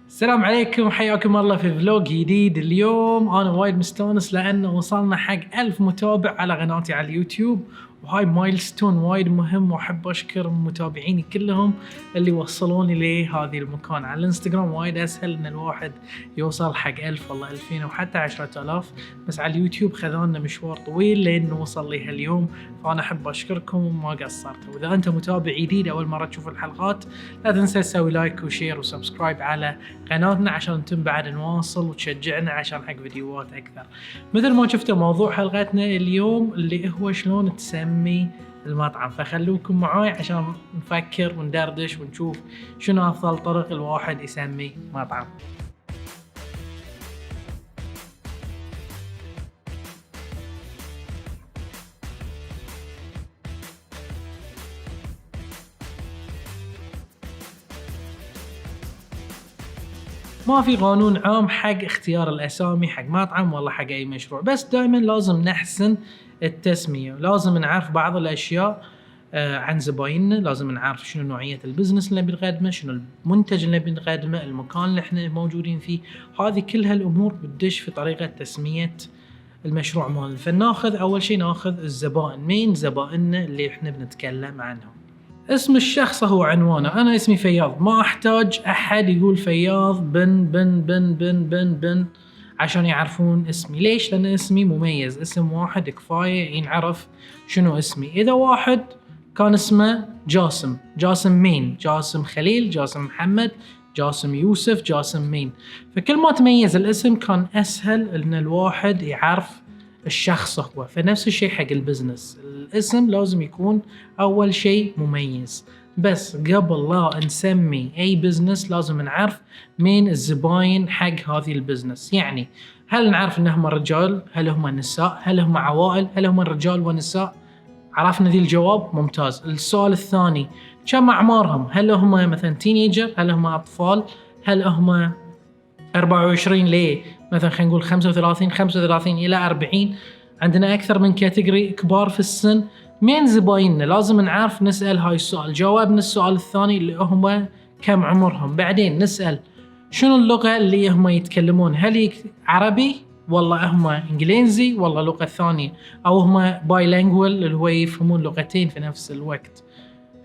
السلام عليكم، حياكم الله في فلوج جديد. اليوم أنا وايد مستانس لأنه وصلنا حق 1000 متابع على قناتي على اليوتيوب، وهاي مايلستون وايد مهم، وأحب أشكر متابعيني كلهم اللي وصلوني لهذه المكان. على الانستغرام وايد أسهل إن الواحد يوصل حق 1000 والله 2000 وحتى 10000، بس على اليوتيوب خذانا مشوار طويل لين نوصل لها اليوم، فأنا أحب أشكركم وما قصرتوا. وإذا أنت متابع جديد أول مرة تشوف الحلقات لا تنسى تسوي لايك وشير وسبسكرايب على قناتنا عشان نتم بعد نواصل وتشجعنا عشان حق فيديوهات أكثر. مثل ما شفتوا موضوع حلقتنا اليوم اللي هو شلون تسمي المطعم، فخلوكم معاي عشان نفكر وندردش ونشوف شنو أفضل طرق الواحد يسمي مطعم. ما في قانون عام حق اختيار الأسامي حق مطعم ولا حق أي مشروع، بس دائما لازم نحسن التسمية، لازم نعرف بعض الأشياء عن زبايننا، لازم نعرف شنو نوعية البزنس اللي بنقدمه، شنو المنتج اللي بنقدمه، المكان اللي احنا موجودين فيه. هذه كلها الأمور بتدش في طريقة تسمية المشروع مالنا. فناخذ أول شيء ناخذ الزبائن، مين زبائننا اللي احنا بنتكلم عنهم. اسم الشخص هو عنوانه. أنا اسمي فياض، ما أحتاج أحد يقول فياض بن بن بن بن بن بن عشان يعرفون اسمي. ليش؟ لأن اسمي مميز، اسم واحد كفاية ينعرف شنو اسمي. إذا واحد كان اسمه جاسم، جاسم مين؟ جاسم خليل، جاسم محمد، جاسم يوسف، جاسم مين. فكل ما تميز الاسم كان أسهل إن الواحد يعرف الشخص هو. فنفس الشيء حق البزنس، الاسم لازم يكون أول شيء مميز، بس قبل لا نسمي أي بزنس لازم نعرف مين الزباين حق هذه البزنس. يعني هل نعرف إنهم رجال؟ هل هم نساء؟ هل هم عوائل؟ هل هم رجال ونساء؟ عرفنا ذي الجواب؟ ممتاز. السؤال الثاني، كم أعمارهم؟ هل هم مثلا تينيجر؟ هل هم أطفال؟ هل هم 24 ليه مثلا خلينا نقول 35 إلى 40؟ عندنا أكثر من كاتيجوري كبار في السن. مين زبايننا؟ لازم نعرف نسأل هاي السؤال. جاوبنا السؤال الثاني اللي هم كم عمرهم. بعدين نسأل شنو اللغة اللي هم يتكلمون، هل عربي والله هم إنجليزي والله لغة ثانية، أو هم بايلينجوال اللي هو يفهمون لغتين في نفس الوقت.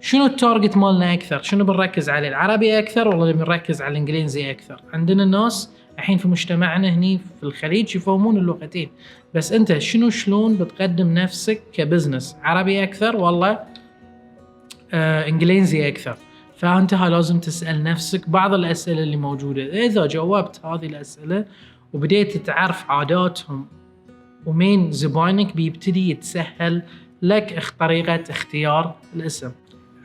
شنو التارجت مالنا أكثر؟ شنو بنركز عليه، العربي أكثر ولا بنركز على الإنجليزي أكثر؟ عندنا الناس الحين في مجتمعنا هني في الخليج يفهمون اللغتين، بس أنت شلون بتقدم نفسك كبزنس، عربي أكثر ولا إنجليزي أكثر؟ فأنت لازم تسأل نفسك بعض الأسئلة اللي موجودة. إذا جاوبت هذه الأسئلة وبديت تعرف عاداتهم ومين زباينك، بيبتدي يتسهل لك طريقة اختيار الاسم.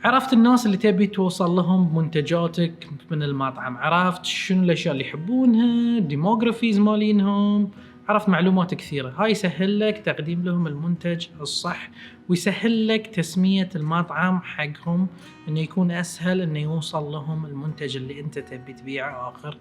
عرفت الناس اللي تبي توصل لهم بمنتجاتك من المطعم، عرفت شنو الاشياء اللي يحبونها، ديموغرافيز مالينهم، عرفت معلومات كثيرة. هاي يسهل لك تقديم لهم المنتج الصح، ويسهل لك تسمية المطعم حقهم، انه يكون اسهل انه يوصل لهم المنتج اللي انت تبي تبيعه اخر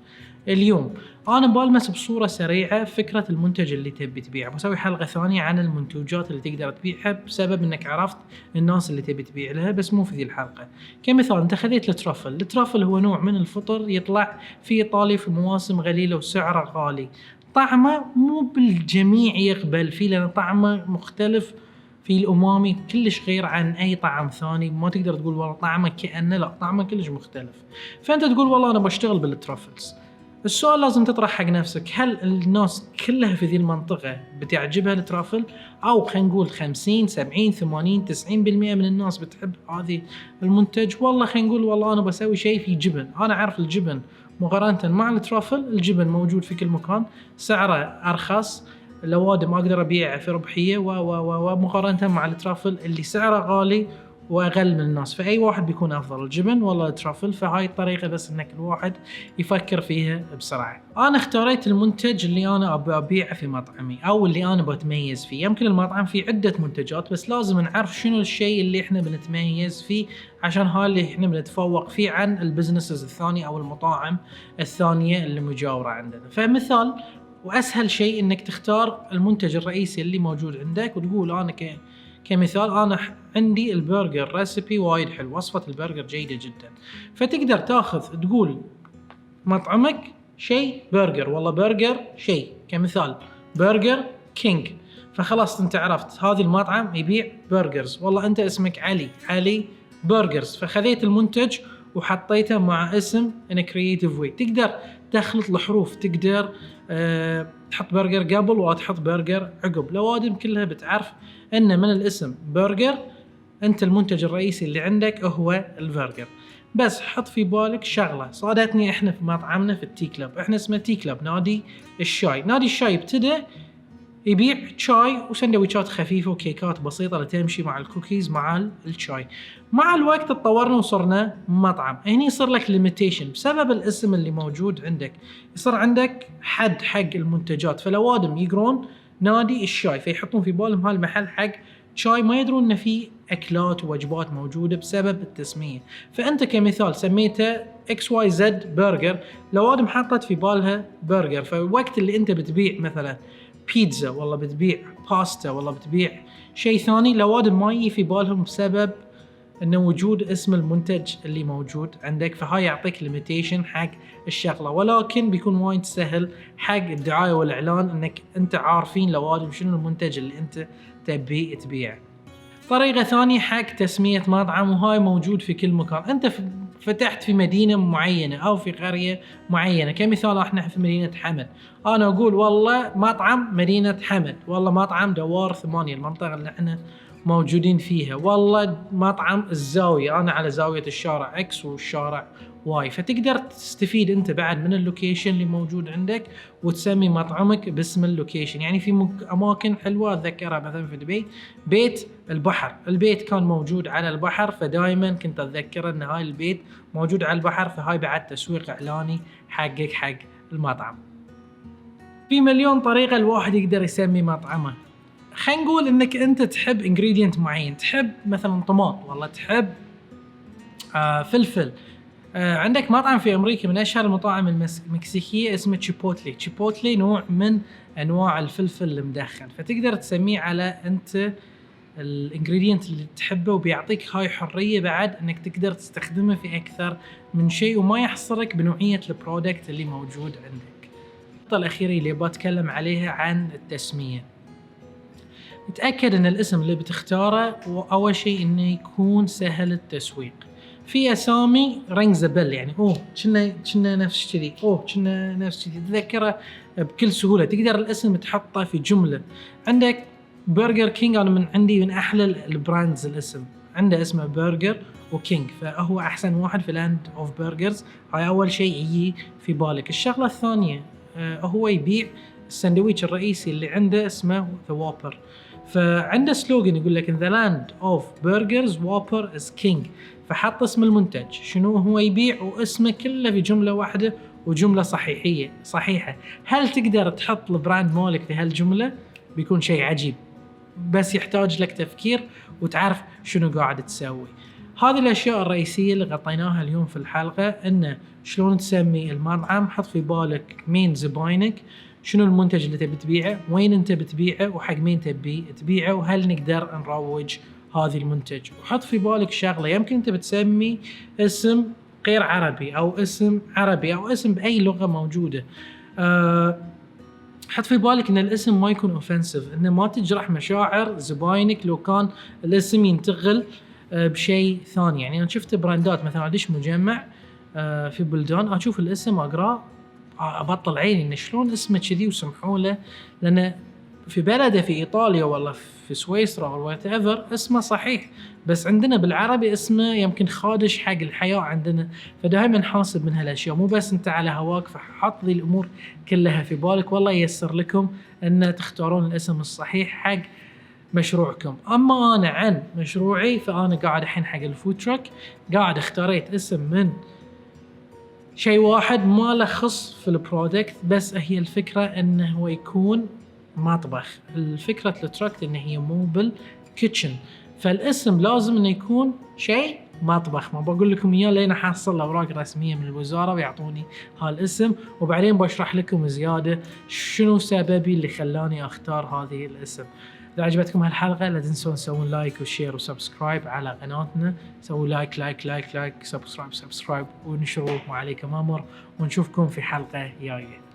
اليوم. انا بالمس بصورة سريعة فكرة المنتج اللي تبي تبيعه، بسوي حلقة ثانية عن المنتوجات اللي تقدر تبيعها بسبب انك عرفت الناس اللي تبي تبيع لها، بس مو في ذي الحلقة. كمثال انت خذيت الترافل هو نوع من الفطر يطلع في ايطاليا في مواسم غليلة وسعره غالي. طعمه مو بالجميع يقبل فيه لأن طعمه مختلف، في الأمامي كلش غير عن أي طعم ثاني. ما تقدر تقول والله طعمه كأنه، لا، طعمه كلش مختلف. فأنت تقول والله أنا بشتغل بالترافلز. السؤال لازم تطرح حق نفسك، هل الناس كلها في ذي المنطقة بتعجبها الترافل؟ أو خلينا نقول 50 70 80 90% من الناس بتحب هذه المنتج. والله خلينا نقول والله أنا بسوي شيء في جبن، أنا أعرف الجبن مقارنة مع الترافل، الجبن موجود في كل مكان، سعره أرخص، الأوادم أقدر أبيع في ربحية ومقارنة مع الترافل اللي سعره غالي وأقل من الناس. فأي واحد بيكون أفضل، الجبن ولا الترافل؟ فهاي الطريقة بس إنك الواحد يفكر فيها بسرعة. أنا اختاريت المنتج اللي أنا أبيعه في مطعمي أو اللي أنا بتميز فيه. يمكن المطعم فيه عدة منتجات، بس لازم نعرف شنو الشيء اللي إحنا بنتميز فيه، عشان هاي اللي إحنا بنتفوق فيه عن البزنسز الثانية أو المطاعم الثانية اللي مجاورة عندنا. فمثال وأسهل شيء إنك تختار المنتج الرئيسي اللي موجود عندك وتقول أنا كمثال أنا عندي البرجر ريسيبي وايد حلو، وصفة البرجر جيدة جدا. فتقدر تاخذ تقول مطعمك شيء برجر، والله برجر شيء، كمثال برجر كينج، فخلاص انت عرفت هذا المطعم يبيع برجرز، والله انت اسمك علي برجرز، فخذيت المنتج وحطيته مع اسم in a creative way. تقدر تخلط الحروف، تقدر تحط برجر قبل وتحط برجر عقب، لوادم كلها بتعرف ان من الاسم برجر انت المنتج الرئيسي اللي عندك هو البرجر. بس حط في بالك شغله صادتني احنا في مطعمنا في التي كلاب، احنا اسمه تي كلاب نادي الشاي. نادي الشاي ابتدى يبيع شاي وسندويشات خفيفه وكيكات بسيطه لتمشي مع الكوكيز مع الشاي. مع الوقت تطورنا وصرنا مطعم. هني يصير لك ليميتيشن بسبب الاسم اللي موجود عندك، يصير عندك حد حق المنتجات، فلوادم يقرون نادي الشاي فيحطون في بالهم هالمحل حق شاي، ما يدرون ان في اكلات ووجبات موجوده بسبب التسميه. فانت كمثال سميته اكس واي زد برجر، لوادم حطت في بالها برجر، فالوقت اللي انت بتبيع مثلا بيتزا، والله بتبيع باستا، والله بتبيع شيء ثاني، لوادم ما يجي في بالهم بسبب انه وجود اسم المنتج اللي موجود عندك. فهاي يعطيك ليميتيشن حق الشغله، ولكن بيكون وايد سهل حق الدعايه والاعلان انك انت عارفين لوادم شنو المنتج اللي انت تبي تبيعه. طريقه ثانيه حق تسميه مطعم، وهاي موجود في كل مكان. انت فتحت في مدينه معينه او في قريه معينه، كمثال احنا في مدينه حمد، انا اقول والله مطعم مدينه حمد، والله مطعم دوار 8، المنطقه اللي احنا موجودين فيها، والله مطعم الزاويه، انا على زاويه الشارع اكس والشارع واي. فتقدر تستفيد انت بعد من اللوكيشن اللي موجود عندك وتسمي مطعمك باسم اللوكيشن. يعني في اماكن حلوه اتذكرها مثلا في دبي بيت البحر، البيت كان موجود على البحر، فدائما كنت اتذكر ان هاي البيت موجود على البحر، فهاي بعد تسويق اعلاني حقك حق المطعم. في مليون طريقه الواحد يقدر يسمي مطعمه. خلينا نقول انك انت تحب انجريدينت معين، تحب مثلا طماط، والله تحب فلفل. عندك مطعم في امريكا من اشهر المطاعم المكسيكيه اسمه تشيبوتلي. تشيبوتلي نوع من انواع الفلفل المدخن، فتقدر تسميه على انت الانجريدينت اللي تحبه، وبيعطيك هاي حريه بعد انك تقدر تستخدمه في اكثر من شيء وما يحصرك بنوعيه البرودكت اللي موجود عندك. النقطه الاخيره اللي بتكلم عليها عن التسميه، تأكد ان الاسم اللي بتختاره اول شيء انه يكون سهل التسويق. في اسامي رينجز بل، يعني كنا نفس كذي، كنا نفس كذي، تذكره بكل سهوله، تقدر الاسم تحطه في جمله. عندك برجر كينج، انا من عندي من احلى البراندز، الاسم عنده اسمه برجر وكينج، فهو احسن واحد في لاند اوف برجرز. هاي اول شيء يجي في بالك. الشغله الثانيه هو يبيع الساندويتش الرئيسي اللي عنده اسمه ذا وابر، فعنده سلوغن يقول لك in the land of burgers Whopper is king. فحط اسم المنتج شنو هو يبيع واسمه كله في جملة واحدة وجملة صحيحة. هل تقدر تحط البراند مالك في هالجملة؟ بيكون شيء عجيب، بس يحتاج لك تفكير وتعرف شنو قاعد تسوي. هذه الأشياء الرئيسية اللي غطيناها اليوم في الحلقة، إنه شلون تسمي المطعم، حط في بالك مين زباينك، شنو المنتج اللي تبي تبيعه، وين انت بتبيعه، وحق مين تبي تبيعه، وهل نقدر نروج هذه المنتج. وحط في بالك شغله، يمكن انت بتسمي اسم غير عربي او اسم عربي او اسم باي لغه موجوده، حط في بالك ان الاسم ما يكون اوفنسيف، انه ما تجرح مشاعر زباينك لو كان الاسم ينتقل بشيء ثاني. يعني انا شفت براندات مثلا ادش مجمع في بلدان، اشوف الاسم اقراه ابطل عيني ان شلون اسمه كذي وسمحوا له، لان في بلده في ايطاليا والله في سويسرا او وات ايفر اسمه صحيح، بس عندنا بالعربي اسمه يمكن خادش حق الحياه عندنا. فدائما حاسب من هالاشياء، مو بس انت على هواك، فحط ذي الامور كلها في بالك، والله ييسر لكم ان تختارون الاسم الصحيح حق مشروعكم. اما انا عن مشروعي، فانا قاعد الحين حق الفود تراك، قاعد اختاريت اسم من شيء واحد ما له خص في البرودكت، بس هي الفكرة انه هو يكون مطبخ. الفكرة التراك انه هي موبل كيتشن، فالاسم لازم انه يكون شيء مطبخ. ما بقول لكم اياه لين احصل الاوراق الرسمية من الوزارة ويعطوني هالاسم، وبعدين بشرح لكم زيادة شنو سببي اللي خلاني اختار هذه الاسم. إذا عجبتكم هالحلقة لا تنسون تسوون لايك وشير وسبسكرايب على قناتنا. سووا لايك سبسكرايب ونشروا ما عليكم أمر، ونشوفكم في حلقة جاية.